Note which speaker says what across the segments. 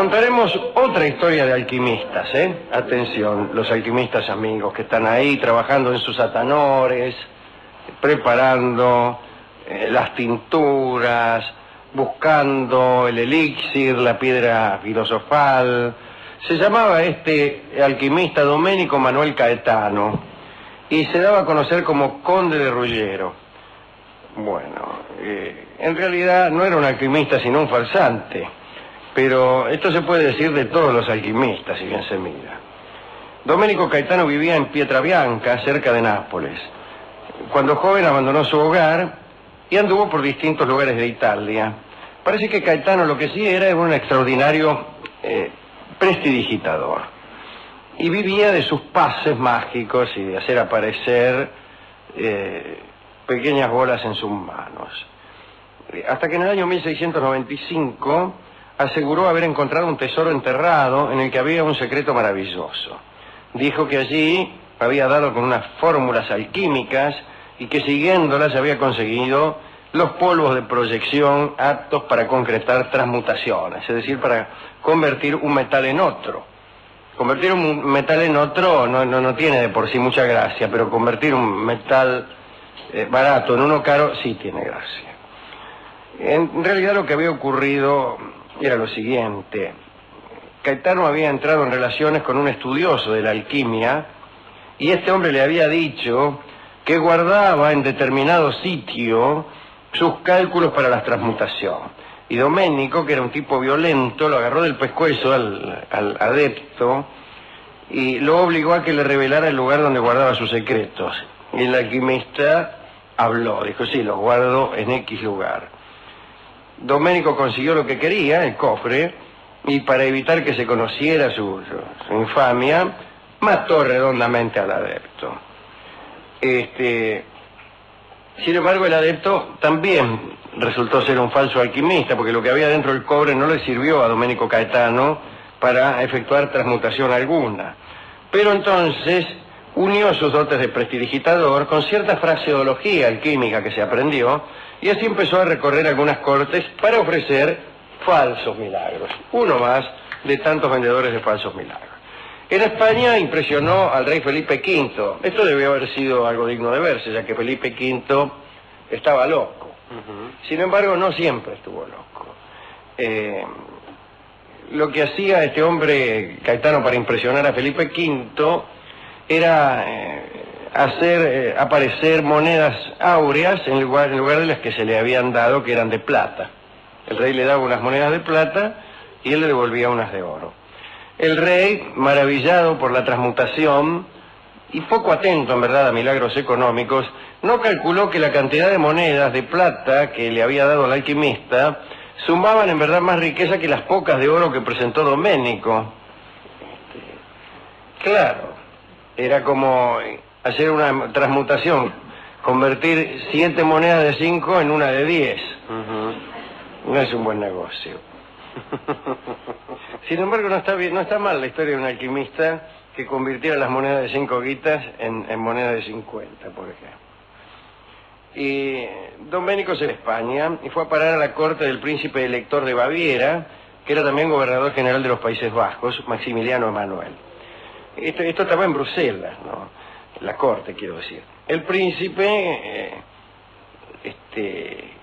Speaker 1: Contaremos otra historia de alquimistas, ¿eh? Atención, los alquimistas amigos que están ahí trabajando en sus atanores, preparando las tinturas, buscando el elixir, la piedra filosofal. Se llamaba este alquimista Domenico Manuel Caetano y se daba a conocer como Conde de Ruggiero. Bueno, en realidad no era un alquimista sino un farsante, pero esto se puede decir de todos los alquimistas, si bien se mira. Domenico Caetano vivía en Pietrabianca, cerca de Nápoles. Cuando joven abandonó su hogar y anduvo por distintos lugares de Italia. Parece que Caetano lo que sí era un extraordinario prestidigitador. Y vivía de sus pases mágicos y de hacer aparecer pequeñas bolas en sus manos. Hasta que en el año 1695 aseguró haber encontrado un tesoro enterrado en el que había un secreto maravilloso. Dijo que allí había dado con unas fórmulas alquímicas y que siguiéndolas había conseguido los polvos de proyección aptos para concretar transmutaciones, es decir, para convertir un metal en otro. Convertir un metal en otro no tiene de por sí mucha gracia, pero convertir un metal barato en uno caro sí tiene gracia. En realidad lo que había ocurrido era lo siguiente. Caetano había entrado en relaciones con un estudioso de la alquimia y este hombre le había dicho que guardaba en determinado sitio sus cálculos para la transmutación. Y Domenico, que era un tipo violento, lo agarró del pescuezo al adepto y lo obligó a que le revelara el lugar donde guardaba sus secretos. Y el alquimista habló, dijo, sí, los guardo en X lugar. Domenico consiguió lo que quería, el cofre, y para evitar que se conociera su infamia, mató redondamente al adepto. Sin embargo, el adepto también resultó ser un falso alquimista, porque lo que había dentro del cobre no le sirvió a Domenico Caetano para efectuar transmutación alguna. Pero entonces unió sus dotes de prestidigitador con cierta fraseología alquímica que se aprendió, y así empezó a recorrer algunas cortes para ofrecer falsos milagros. Uno más de tantos vendedores de falsos milagros. En España impresionó al rey Felipe V. Esto debió haber sido algo digno de verse, ya que Felipe V estaba loco. Sin embargo, no siempre estuvo loco. Lo que hacía este hombre Caetano para impresionar a Felipe V era hacer aparecer monedas áureas en lugar de las que se le habían dado, que eran de plata. El rey le daba unas monedas de plata y él le devolvía unas de oro. El rey, maravillado por la transmutación y poco atento en verdad a milagros económicos, no calculó que la cantidad de monedas de plata que le había dado el alquimista sumaban en verdad más riqueza que las pocas de oro que presentó Domenico. Claro, era como hacer una transmutación, convertir 7 monedas de 5 en una de 10. No es un buen negocio. Sin embargo, no está mal la historia de un alquimista que convirtiera las monedas de 5 guitas en monedas de 50, por ejemplo. Y Domenico se fue a España y fue a parar a la corte del príncipe elector de Baviera, que era también gobernador general de los Países Bajos, Maximiliano Emanuel. Esto estaba en Bruselas, ¿no? La corte, quiero decir. El príncipe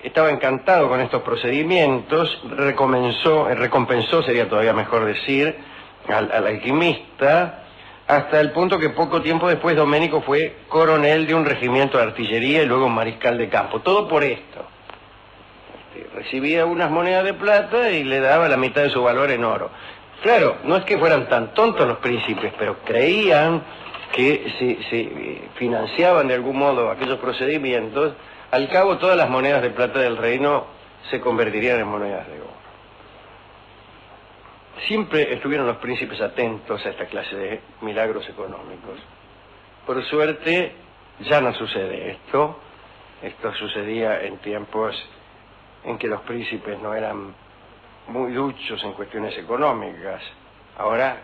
Speaker 1: estaba encantado con estos procedimientos, recompensó, sería todavía mejor decir, al alquimista, hasta el punto que poco tiempo después Domenico fue coronel de un regimiento de artillería y luego mariscal de campo. Todo por esto. Recibía unas monedas de plata y le daba la mitad de su valor en oro. Claro, no es que fueran tan tontos los príncipes, pero creían que se financiaban de algún modo aquellos procedimientos. Al cabo, todas las monedas de plata del reino se convertirían en monedas de oro. Siempre estuvieron los príncipes atentos a esta clase de milagros económicos. Por suerte, ya no sucede esto. Esto sucedía en tiempos en que los príncipes no eran muy duchos en cuestiones económicas. Ahora,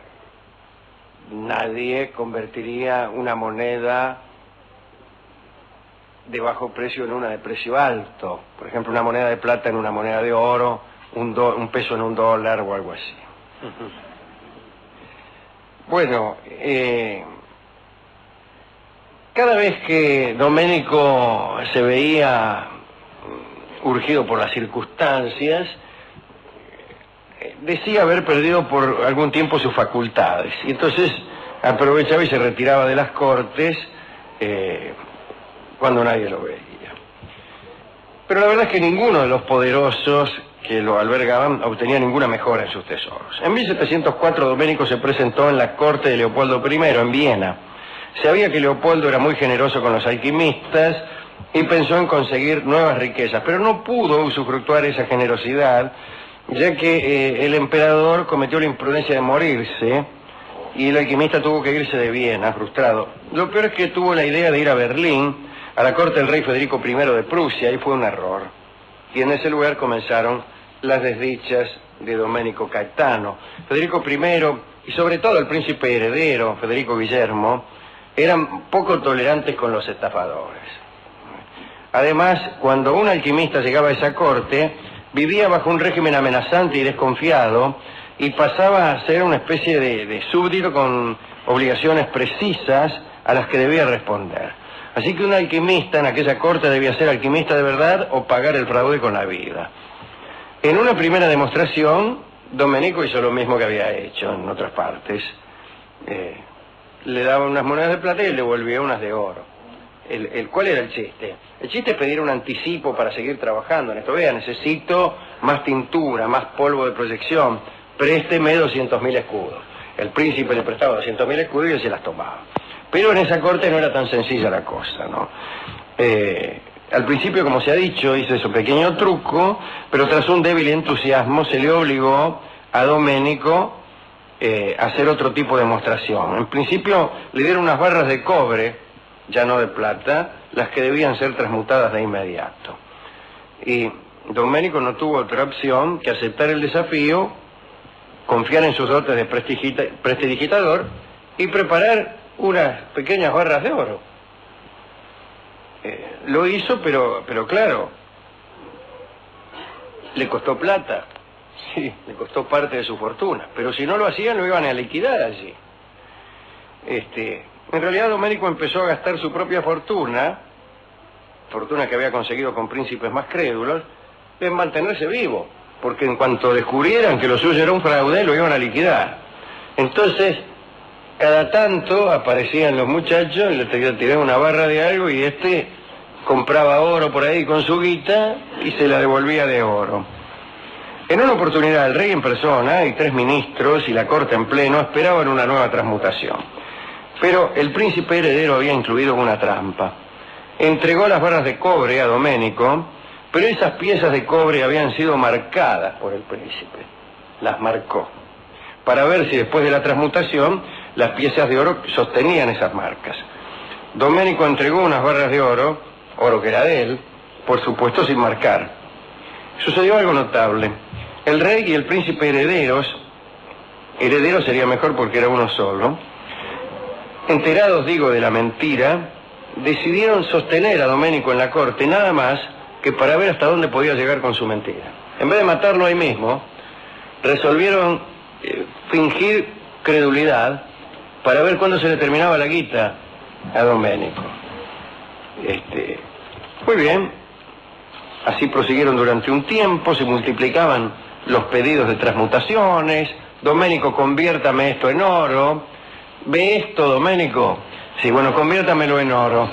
Speaker 1: nadie convertiría una moneda de bajo precio en una de precio alto. Por ejemplo, una moneda de plata en una moneda de oro, un peso en un dólar o algo así. Bueno, cada vez que Domenico se veía urgido por las circunstancias, decía haber perdido por algún tiempo sus facultades, y entonces aprovechaba y se retiraba de las cortes cuando nadie lo veía. Pero la verdad es que ninguno de los poderosos que lo albergaban obtenía ninguna mejora en sus tesoros. En 1704 Domenico se presentó en la corte de Leopoldo I, en Viena. Sabía que Leopoldo era muy generoso con los alquimistas y pensó en conseguir nuevas riquezas, pero no pudo usufructuar esa generosidad, ya que el emperador cometió la imprudencia de morirse y el alquimista tuvo que irse de Viena, frustrado. Lo peor es que tuvo la idea de ir a Berlín, a la corte del rey Federico I de Prusia, y fue un error. Y en ese lugar comenzaron las desdichas de Domenico Caetano. Federico I, y sobre todo el príncipe heredero, Federico Guillermo, eran poco tolerantes con los estafadores. Además, cuando un alquimista llegaba a esa corte, vivía bajo un régimen amenazante y desconfiado, y pasaba a ser una especie de súbdito con obligaciones precisas a las que debía responder. Así que un alquimista en aquella corte debía ser alquimista de verdad o pagar el fraude con la vida. En una primera demostración, Domenico hizo lo mismo que había hecho en otras partes. Le daba unas monedas de plata y le devolvía unas de oro. ¿Cuál era el chiste? El chiste es pedir un anticipo para seguir trabajando en esto. Vea, necesito más tintura, más polvo de proyección. Présteme 200.000 escudos. El príncipe le prestaba 200.000 escudos y él se las tomaba. Pero en esa corte no era tan sencilla la cosa, ¿no? Al principio, como se ha dicho, hizo ese pequeño truco, pero tras un débil entusiasmo se le obligó a Domenico a hacer otro tipo de demostración. En principio le dieron unas barras de cobre, ya no de plata, las que debían ser transmutadas de inmediato. Y Domenico no tuvo otra opción que aceptar el desafío, confiar en sus dotes de prestidigitador y preparar unas pequeñas barras de oro. Lo hizo, pero claro, le costó plata, sí, le costó parte de su fortuna, pero si no lo hacían lo iban a liquidar allí. En realidad Domenico empezó a gastar su propia fortuna que había conseguido con príncipes más crédulos, en mantenerse vivo, porque en cuanto descubrieran que lo suyo era un fraude, lo iban a liquidar. Entonces, cada tanto aparecían los muchachos y le tiraban una barra de algo y compraba oro por ahí con su guita y se la devolvía de oro. En una oportunidad el rey en persona y 3 ministros y la corte en pleno esperaban una nueva transmutación. Pero el príncipe heredero había incluido una trampa. Entregó las barras de cobre a Domenico, pero esas piezas de cobre habían sido marcadas por el príncipe. Las marcó, para ver si después de la transmutación las piezas de oro sostenían esas marcas. Domenico entregó unas barras de oro que era de él, por supuesto sin marcar. Sucedió algo notable. El rey y el príncipe heredero sería mejor porque era uno solo, enterados, digo, de la mentira, decidieron sostener a Domenico en la corte nada más que para ver hasta dónde podía llegar con su mentira. En vez de matarlo ahí mismo, resolvieron fingir credulidad para ver cuándo se le terminaba la guita a Domenico. Muy bien, así prosiguieron durante un tiempo, se multiplicaban los pedidos de transmutaciones. Domenico, conviértame esto en oro. ¿Ve esto, Domenico? Sí, bueno, conviértamelo en oro,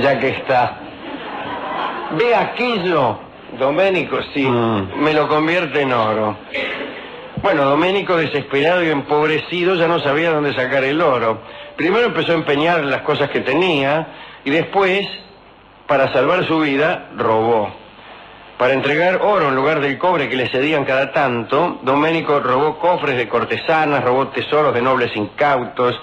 Speaker 1: ya que está. ¿Ve aquello, Domenico? Sí, me lo convierte en oro. Bueno, Domenico, desesperado y empobrecido, ya no sabía dónde sacar el oro. Primero empezó a empeñar las cosas que tenía y después, para salvar su vida, robó. Para entregar oro en lugar del cobre que le cedían cada tanto, Domenico robó cofres de cortesanas, robó tesoros de nobles incautos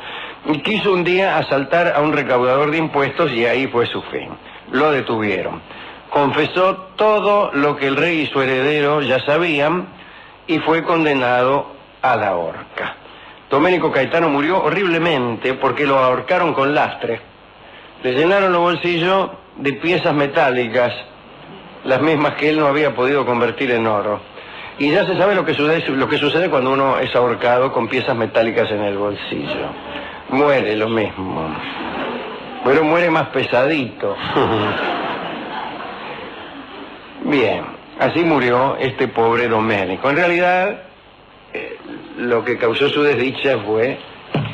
Speaker 1: y quiso un día asaltar a un recaudador de impuestos y ahí fue su fin. Lo detuvieron. Confesó todo lo que el rey y su heredero ya sabían y fue condenado a la horca. Domenico Caetano murió horriblemente porque lo ahorcaron con lastre. Le llenaron los bolsillos de piezas metálicas, las mismas que él no había podido convertir en oro. Y ya se sabe lo que sucede cuando uno es ahorcado con piezas metálicas en el bolsillo. Muere lo mismo. Pero muere más pesadito. Bien, así murió este pobre Domenico. En realidad, lo que causó su desdicha fue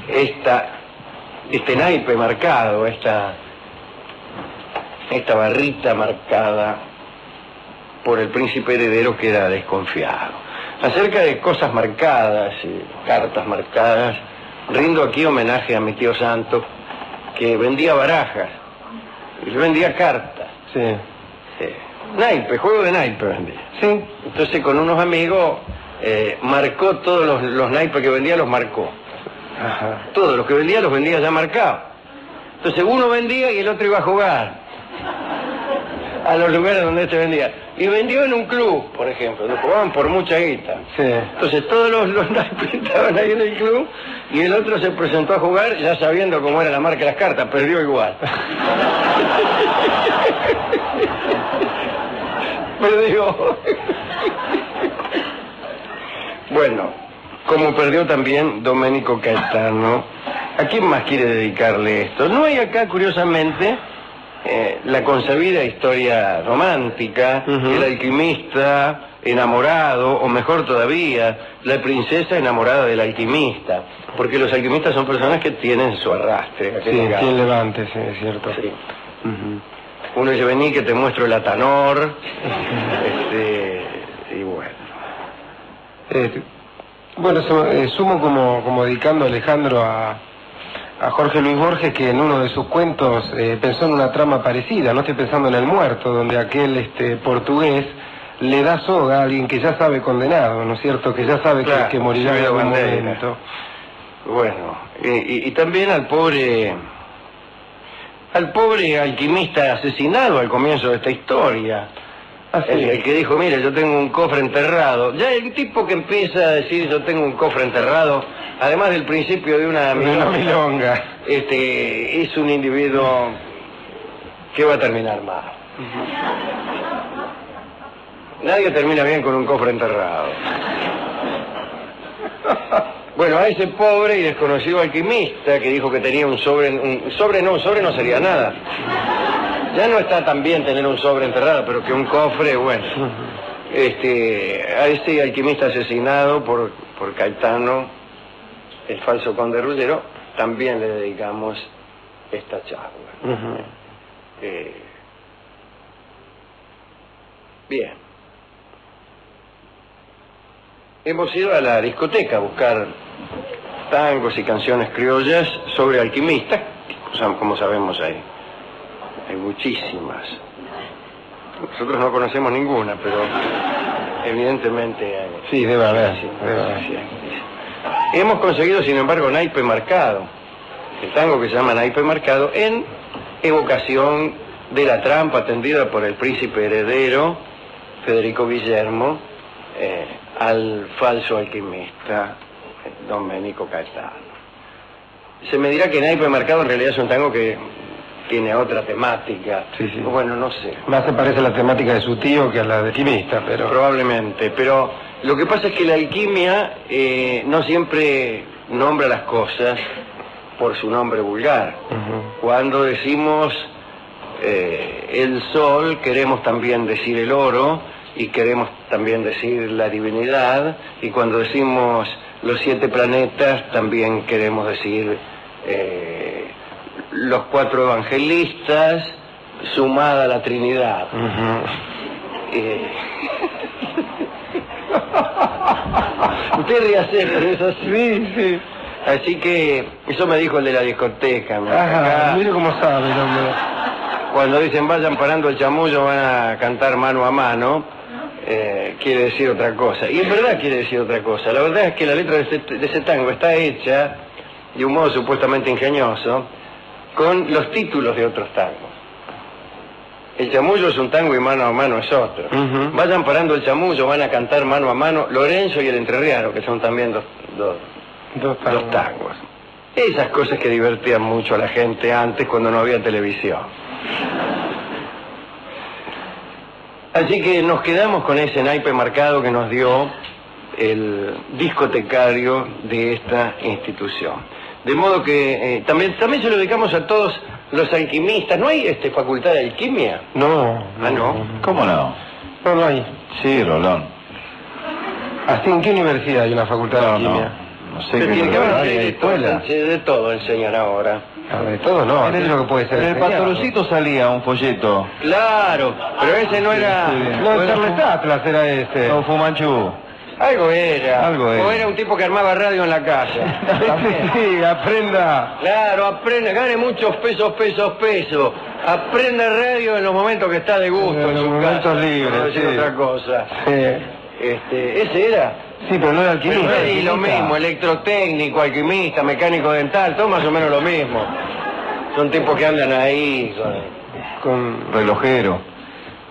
Speaker 1: este naipe marcado, esta barrita marcada por el príncipe heredero, que era desconfiado. Acerca de cosas marcadas, cartas marcadas, rindo aquí homenaje a mi tío Santo, que vendía barajas, y vendía cartas.
Speaker 2: Sí.
Speaker 1: Naipe, juego de naipe vendía.
Speaker 2: Sí.
Speaker 1: Entonces con unos amigos marcó todos los naipes que vendía, los marcó.
Speaker 2: Ajá.
Speaker 1: Todos los que vendía los vendía ya marcados. Entonces uno vendía y el otro iba a jugar a los lugares donde este vendía. Y vendió en un club, por ejemplo, donde jugaban por mucha guita.
Speaker 2: Sí.
Speaker 1: Entonces todos los naipes estaban ahí en el club y el otro se presentó a jugar ya sabiendo cómo era la marca de las cartas, perdió igual. Perdió. Bueno, como perdió también Domenico Caetano. ¿A quién más quiere dedicarle esto? No hay acá, curiosamente, la consabida historia romántica, el alquimista enamorado, o mejor todavía, la princesa enamorada del alquimista, porque los alquimistas son personas que tienen su arrastre.
Speaker 2: Sí, quien levante, sí, es cierto.
Speaker 1: Sí. Uno dice, vení que te muestro el atanor, y bueno.
Speaker 2: Bueno, sumo como dedicando a Alejandro a Jorge Luis Borges, que en uno de sus cuentos pensó en una trama parecida. No estoy pensando en El Muerto, donde aquel portugués le da soga a alguien que ya sabe condenado, ¿no es cierto? Que ya sabe, claro, que morirá en algún momento.
Speaker 1: Bueno, y también al pobre alquimista asesinado al comienzo de esta historia. El que dijo, mire, yo tengo un cofre enterrado. Ya el tipo que empieza a decir, yo tengo un cofre enterrado, además del principio de una milonga, es un individuo que va a terminar mal. Nadie termina bien con un cofre enterrado. Bueno, a ese pobre y desconocido alquimista que dijo que tenía un sobre no sería nada. Ya no está tan bien tener un sobre enterrado, pero que un cofre, bueno. A ese alquimista asesinado por Caetano, el falso conde Ruggiero, también le dedicamos esta charla. Bien. Hemos ido a la discoteca a buscar tangos y canciones criollas sobre alquimistas, como sabemos hay muchísimas. Nosotros no conocemos ninguna, pero evidentemente hay.
Speaker 2: Sí, debe haber.
Speaker 1: Sí. Hemos conseguido, sin embargo, Naipe Marcado, el tango que se llama Naipe Marcado, en evocación de la trampa tendida por el príncipe heredero Federico Guillermo al falso alquimista Domenico Caetano. Se me dirá que Naipe Marcado en realidad es un tango que tiene otra temática.
Speaker 2: Sí.
Speaker 1: Bueno, no sé.
Speaker 2: Más se parece a la temática de su tío que a la de alquimista, pero...
Speaker 1: Probablemente, pero lo que pasa es que la alquimia no siempre nombra las cosas por su nombre vulgar. Cuando decimos el sol, queremos también decir el oro, y queremos también decir la divinidad, y cuando decimos los 7 planetas, también queremos decir los 4 evangelistas, sumada a la Trinidad. Usted ríase, pero eso sí. Así que eso me dijo el de la discoteca.
Speaker 2: Mire cómo sabe el hombre.
Speaker 1: Cuando dicen vayan parando el chamullo, van a cantar mano a mano, quiere decir otra cosa. Y en verdad quiere decir otra cosa. La verdad es que la letra de ese tango está hecha de un modo supuestamente ingenioso con los títulos de otros tangos. El chamullo es un tango y mano a mano es otro. Vayan parando el chamullo, van a cantar mano a mano Lorenzo y el Entrerriano, que son también dos tangos. Esas cosas que divertían mucho a la gente antes cuando no había televisión. Así que nos quedamos con ese naipe marcado que nos dio el discotecario de esta institución. De modo que también se lo dedicamos a todos los alquimistas. ¿No hay facultad de alquimia?
Speaker 2: No.
Speaker 1: Ah, ¿no?
Speaker 3: ¿Cómo no?
Speaker 2: No hay.
Speaker 3: Sí, Rolón.
Speaker 2: ¿Así en qué universidad hay una facultad de alquimia?
Speaker 3: No sé
Speaker 1: Pero
Speaker 3: qué
Speaker 1: tiene que haber
Speaker 3: hay escuela.
Speaker 1: de todo enseñan ahora.
Speaker 2: De todo no,
Speaker 3: En
Speaker 2: es lo que puede ser
Speaker 3: en el
Speaker 2: enseñado.
Speaker 3: Patorcito salía un folleto.
Speaker 1: Claro, pero ese no era...
Speaker 3: Sí.
Speaker 2: No, Charles Atlas era ese.
Speaker 3: Don Fumanchu.
Speaker 1: Algo era.
Speaker 3: Algo era.
Speaker 1: O era un tipo que armaba radio en la casa.
Speaker 2: Sí, aprenda.
Speaker 1: Claro, aprenda, gane muchos pesos. Aprenda radio en los momentos que está de gusto.
Speaker 2: En los
Speaker 1: su
Speaker 2: momentos
Speaker 1: casa,
Speaker 2: libres,
Speaker 1: no decir
Speaker 2: sí.
Speaker 1: otra cosa.
Speaker 2: Sí.
Speaker 1: Ese era.
Speaker 2: Sí, pero no era alquimista.
Speaker 1: Y lo mismo, electrotécnico, alquimista, mecánico dental, todo más o menos lo mismo. Son tipos que andan ahí
Speaker 2: Con...
Speaker 3: Relojero.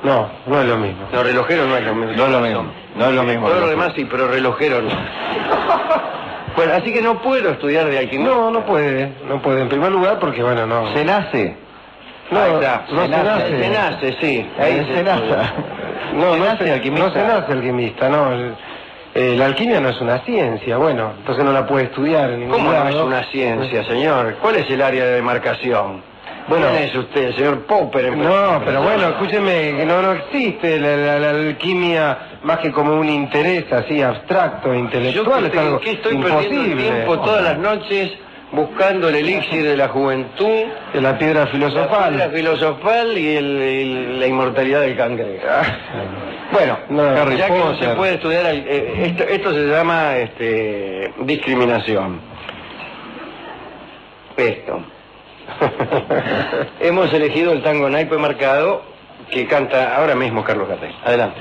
Speaker 2: No, no es lo mismo.
Speaker 1: No, relojero no es lo mismo.
Speaker 3: No es lo mismo. No es lo mismo.
Speaker 1: Todo lo demás sí, pero relojero no. Bueno, así que no puedo estudiar de alquimista.
Speaker 2: No puede. En primer lugar porque, bueno, no.
Speaker 3: Se nace.
Speaker 2: No,
Speaker 1: Ahí está.
Speaker 2: no se nace.
Speaker 1: Se nace, sí.
Speaker 3: Ahí se nace.
Speaker 2: No,
Speaker 3: Se nace alquimista.
Speaker 2: No se nace alquimista, no. La alquimia no es una ciencia, bueno, entonces no la puede estudiar en ningún
Speaker 1: ¿Cómo no es
Speaker 2: lado.
Speaker 1: una ciencia, señor? ¿Cuál es el área de demarcación?
Speaker 2: Bueno,
Speaker 1: ¿Quién es usted, señor Popper?
Speaker 2: No, pero bueno, escúcheme, que no existe la alquimia más que como un interés así abstracto, intelectual, es algo
Speaker 1: que estoy perdiendo el
Speaker 2: imposible.
Speaker 1: tiempo todas las noches buscando el elixir de la juventud,
Speaker 2: De la piedra filosofal.
Speaker 1: la filosofal y la inmortalidad del cangrejo. Bueno,
Speaker 2: No, Harry
Speaker 1: ya que no
Speaker 2: Potter.
Speaker 1: se puede estudiar, esto se llama discriminación. Esto. Hemos elegido el tango naipe marcado que canta ahora mismo Carlos Gardel. Adelante.